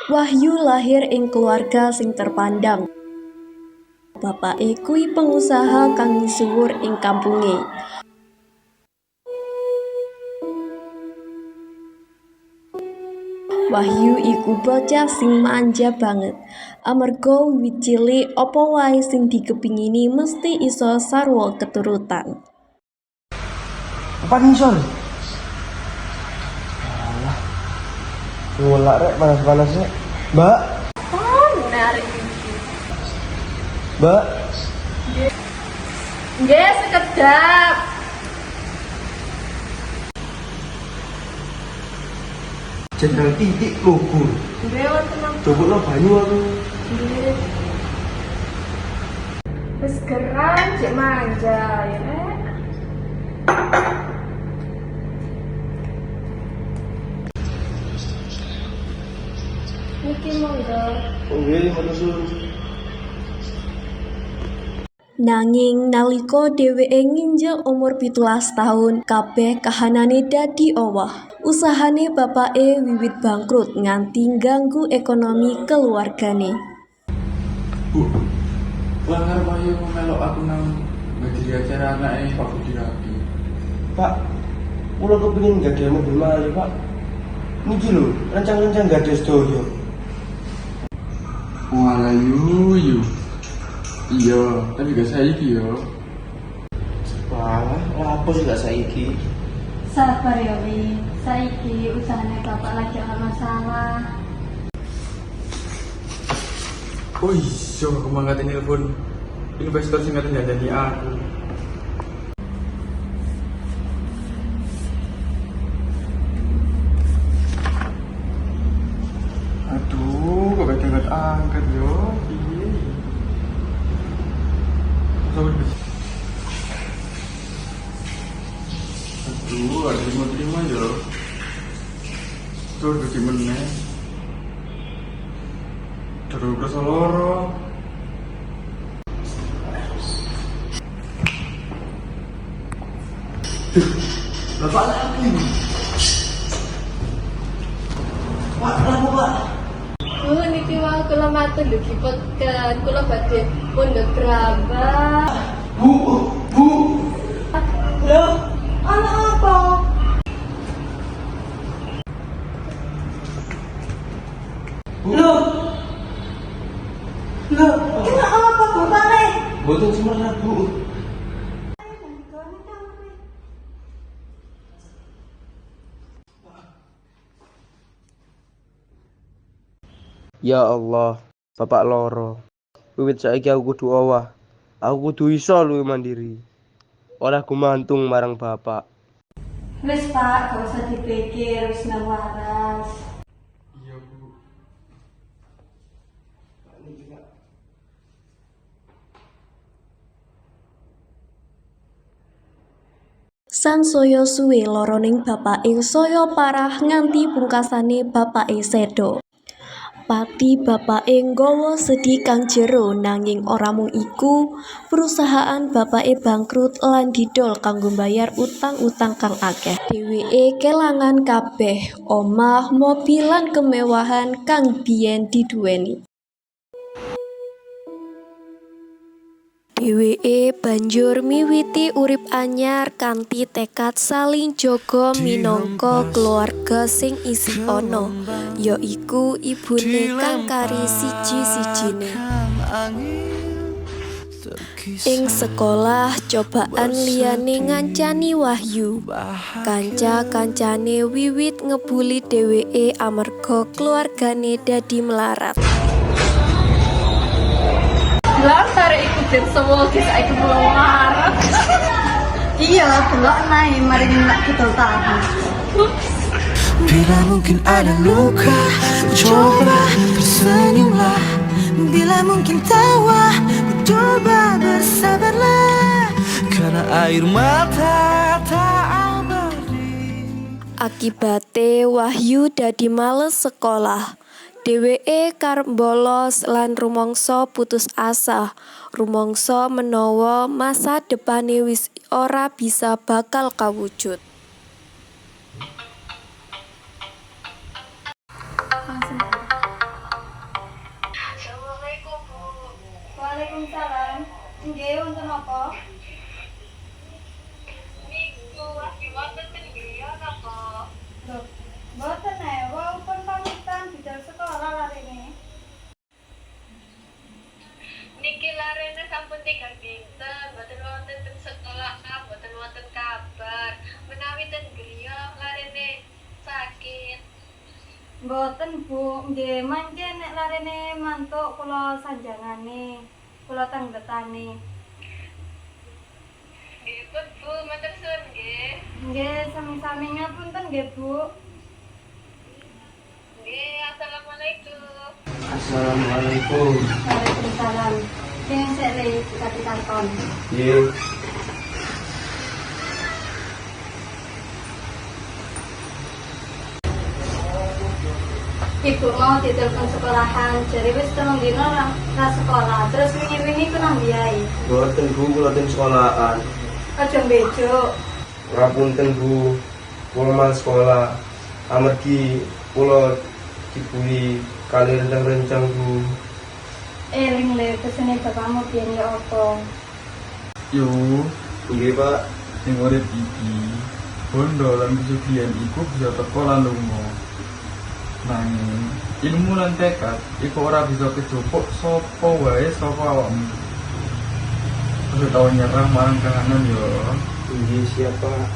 Wahyu lahir ing keluarga sing terpandang. Bapake kuwi pengusaha kang misuwur ing kampunge. Wahyu iku bocah sing manja banget. Amarga wiwit cilik apa wae sing dikepingini mesti iso sarwa keturutan. Apa ngisor? Alah. Ngulak rek panas-panas rek. Mbak. Oh, menarik iki. Mbak. Nggih, sekedap. Jenderal titik logo. Nggih, wonten napa? Coba banyu aku. Nggih. Wis geran cek manja ya, Rek. Niki monggo. Nggih, matur. Nanging nalika dheweke nginjek umur 17 tahun, kabeh kahanane dadi owah. Usahane bapake wiwit bangkrut nganti ngganggu ekonomi keluargane. Bu, langgar Wahyu melok aku nang ngediri acara anake Pak Budi Rapi. Pak, kula kepengin gadah mobil malih, Pak. Niki lho, rencang-rencang gadah sedaya. Walah yu. Iya, tapi gak saiki yo. Wah, apa sih gak saiki? Sabar ya Wi, saiki usahanya bapak lagi ada masalah. Oh iya, aku mangkat telepon investor sing ngaten janjani aku. Aduh, kok gak angkat yo. Piye? Aduh, ada yang mau terima ya. Tuh, udah meneh. Terus kerasa loro. Bapak lagi. Pak, kenapa Pak? Niki wau kula matur lho kipetken, kula badhe pondok gerabah. Bu. Loh, anak apa? Loh. Kena apa bapakne? Boten semerap, Bu. Ya Allah, Bapak loro. Wiwit saiki aku kudu owah. Aku kudu iso luwih mandiri. Ora gumantung marang Bapak. Wis Pak, gak usah dipikir, wis nang waras. Iya, Bu. Sansaya suwe loroning bapake saya parah nganti pungkasane bapake sedo. Pati bapake nggawa sedih kang jero nanging ora mung iku, perusahaan bapake bangkrut lan didol kanggo mbayar utang-utang kang akeh. Dheweke kelangan kabeh omah, mobil lan kemewahan kang biyen diduweni. Dheweke banjur miwiti urip anyar kanthi tekad saling jaga minangka keluarga sing isih ana, ya iku ibune kang kari siji-sijine. Ing sekolah cobaan liyane ngancani Wahyu. Kanca-kancane wiwit ngebuli dheweke amarga keluargane dadi melarat. Lah tarik ikutin semua kisah itu melarat. Iya, delok naik mari nak kita tahu. Bila mungkin ada luka, coba tersenyumlah. Bila mungkin tawa, coba bersabarlah. Karena air mata tak abadi. Akibate Wahyu dadi males sekolah. Dheweke karep bolos lan rumangsa putus asa. Rumangsa menawa masa depane wis ora bisa bakal kawujud. Nggih, wonten apa? Loh, mboten walaupun pamitan bidal sekolah larene. Niki larene sampun 3 dinten, mboten wonten teng sekolah, mboten wonten kabar. Menawi ten griya larene sakit. Mboten Bu, nggih mangke nek larene mantuk kula sanjangane, kula tanggetane. Nggih, pun Bu, matur suwun nggih. Nggih, sami-sami ngapunten nggih Bu. Nggih, assalamualaikum. Assalamualaikum. Waalaikumsalam. Sing sik le dikati kanton. Ye. Ibu mau ditelepon sekolahan, jadi wis 3 dina ra sekolah. Terus wingi-wingi ku nang biayai. Boten Bu, kula ten sekolahan. Aja mbejuk. Ngapunten Bu, kula mal sekolah. Amargi kula dibuli kali rencang-rencang Bu. Eling le pesene bapakmu biyen ya apa? Yo, Nggih Pak. sing urip iki, bondo lan pesugihan iku bisa teko lan lunga. Nanging ilmu lan tekad iku ora bisa kejupuk sapa wae saka awakmu. Aja tau nyerah marang kahanan yo. Nggih siap Pak.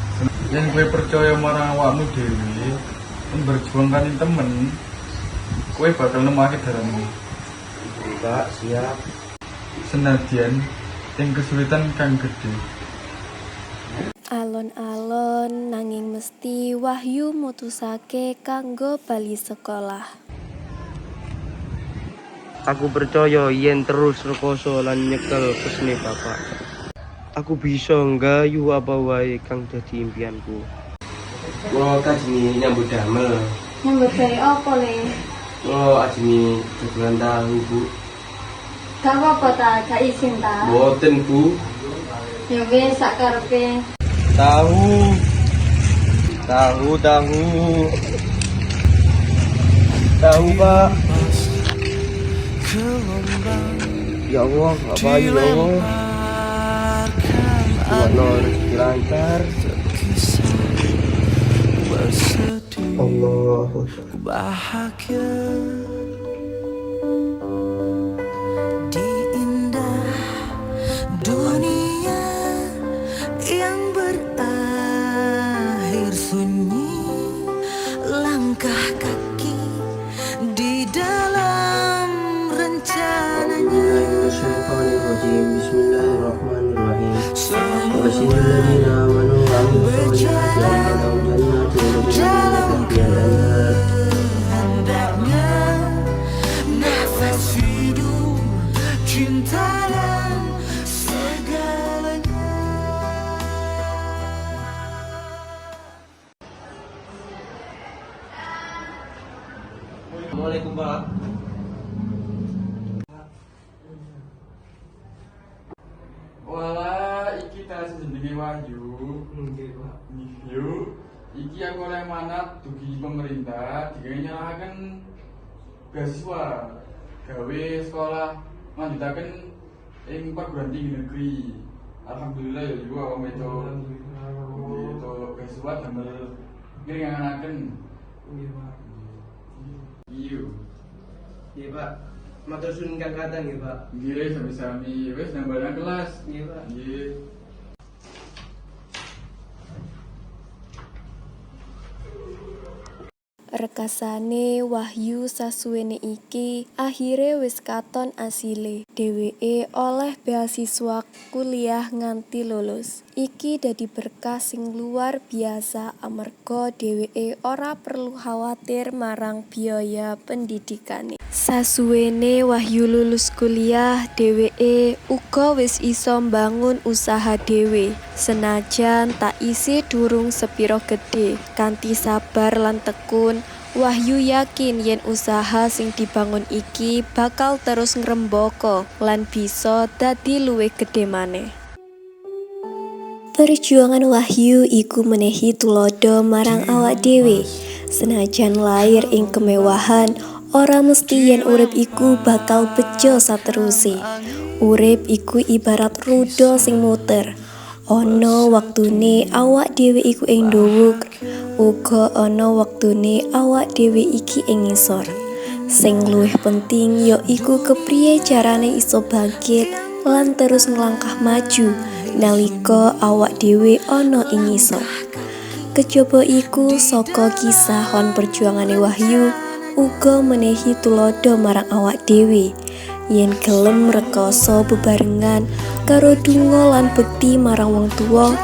Yen kowe percaya marang awakmu dhewe, berjuang kali temen, kowe bakal nemake daramu. Nggih Pak, siap. Senadyan ing kesulitan kang gedhe. Alon-alon nanging mesti Wahyu mutusake kanggo bali sekolah. Aku percaya yen terus rekoso lan nyekel pesne Bapak. Aku bisa nggayu apa wae kang dadi impianku. Kula kajeni nyambut damel. Nyambut gawe apa le? Kula ajeni dodolan tahu, Bu. Gak apa-apa ta, gak izin ta. Mboten, Bu. Ya wis sak karepe. Tahu. Tahu, Pak. Ya Allah, apa ya Allah? Buatno rezeki lancar. Allah. Bahagia di indah dunia yang berakhir sunyi, langkah kaki di dalam rencananya. Bismillahirrahmanirrahim. Wassalamualaikum Hendaknya nafas hidup, cinta dan segalanya. Assalamualaikum Pak. Wala iki tas jenenge Wahyu. Nggih Pak. Yo, iki aku oleh manat dugi pemerintah digawe nyalahaken beasiswa gawe sekolah lanjutaken ing perguruan tinggi negeri. Alhamdulillah ya yo awak itu beasiswa damel ngiringanaken. Nggih Pak. Iyo. Nggih Pak. Matur suwun kang kata nggih Pak. Nggih, sami-sami wis nambah kelas. Nggih Pak. Nggih. Rekasane Wahyu sasuwene iki akhire wis katon asile. Dheweke oleh beasiswa kuliah nganti lulus. Iki dadi berkah sing luar biasa amarga dheweke ora perlu khawatir marang biaya pendidikane. Sasuwene Wahyu lulus kuliah, dheweke uga wis iso mbangun usaha dhewe. Senajan tak isi durung sepiro gedhe, kanthi sabar lan tekun, Wahyu yakin yen usaha sing dibangun iki bakal terus ngrembaka lan bisa dadi luwih gedhe maneh. Perjuangan Wahyu iku menehi tulodo marang awak dhewe. Senajan lair ing kemewahan, Ora mesti yen urip iku bakal bejo sateruse. Urip iku ibarat roda sing muter. Ana waktune awak dhewe iku ing ndhuwur, uga ana waktune awak dhewe iki ing ngisor. Sing luwih penting ya iku kepriye carane iso bangkit lan terus nglangkah maju nalika awak dhewe ana ing ngisor. Kejaba iku saka kisah lan perjuangane Wahyu uga menehi tulodo marang awak dhewe yen gelem rekoso bebarengan karo donga lan bekti marang wong tuwa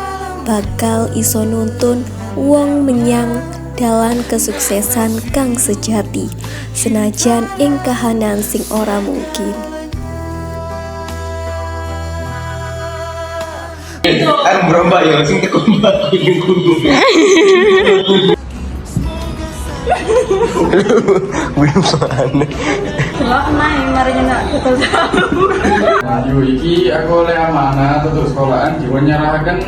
bakal iso nuntun wong menyang dalan kesuksesan kang sejati senajan ing kahanan sing ora mungkin. Arep mbrombak ya sing teko mbak ning gunung. Wih mana? Delok nae maring nak ketemu. Nah, yo iki aku oleh amanah untuk sekolahan jiwa nyerahaken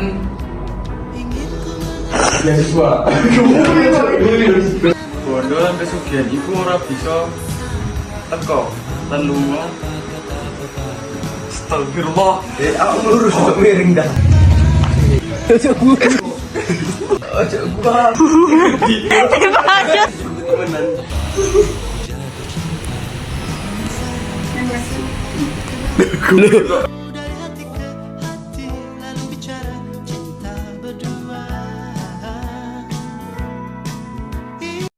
beasiswa. Bondo lan pesugihan iku ora bisa teko lan lunga. Astagfirullah. Aku lurus kok miring dah. Ojo gua. Temenan.